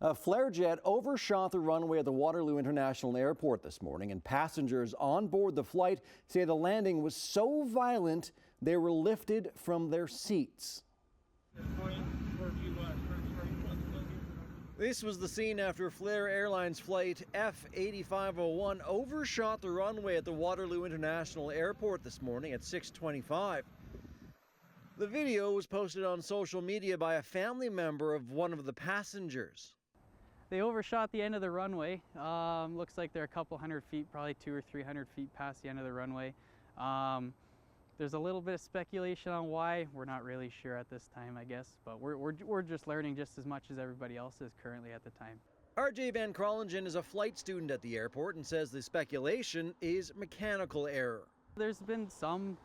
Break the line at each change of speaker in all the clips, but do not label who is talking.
A Flair jet overshot the runway at the Waterloo International Airport this morning, and passengers on board the flight say the landing was so violent they were lifted from their seats. This was the scene after Flair Airlines flight F-8501 overshot the runway at the Waterloo International Airport this morning at 6:25. The video was posted on social media by a family member of one of the passengers.
They overshot the end of the runway. Looks like they're a couple hundred feet, probably 200 or 300 feet past the end of the runway. There's a little bit of speculation on why. We're not really sure at this time, I guess, but we're just learning just as much as everybody else is currently at the time.
RJ Van Krolingen is a flight student at the airport and says the speculation is mechanical error.
There's been some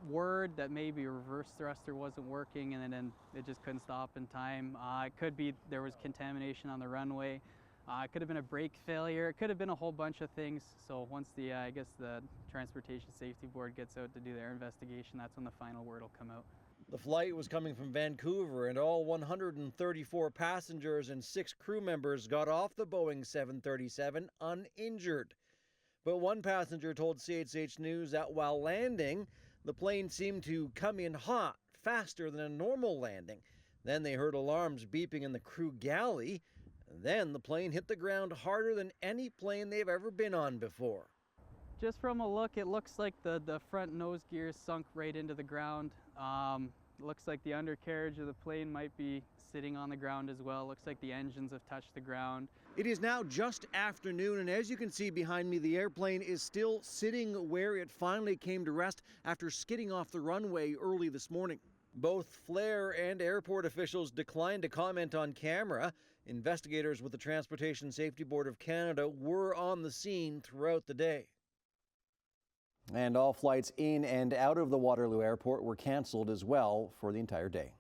word that maybe a reverse thruster wasn't working and then it just couldn't stop in time. It could be there was contamination on the runway. It could have been a brake failure. It could have been a whole bunch of things. So once the I guess the Transportation Safety Board gets out to do their investigation, that's when the final word will come out.
The flight was coming from Vancouver, and all 134 passengers and 6 crew members got off the Boeing 737 uninjured. But one passenger told CHH News that while landing, the plane seemed to come in hot, faster than a normal landing. Then they heard alarms beeping in the crew galley. Then the plane hit the ground harder than any plane they've ever been on before.
Just from a look, it looks like the front nose gears sunk right into the ground. Looks like the undercarriage of the plane might be sitting on the ground as well. Looks like the engines have touched the ground.
It is now just afternoon, and as you can see behind me, the airplane is still sitting where it finally came to rest after skidding off the runway early this morning. Both Flair and airport officials declined to comment on camera. Investigators with the Transportation Safety Board of Canada were on the scene throughout the day. And all flights in and out of the Waterloo Airport were canceled as well for the entire day.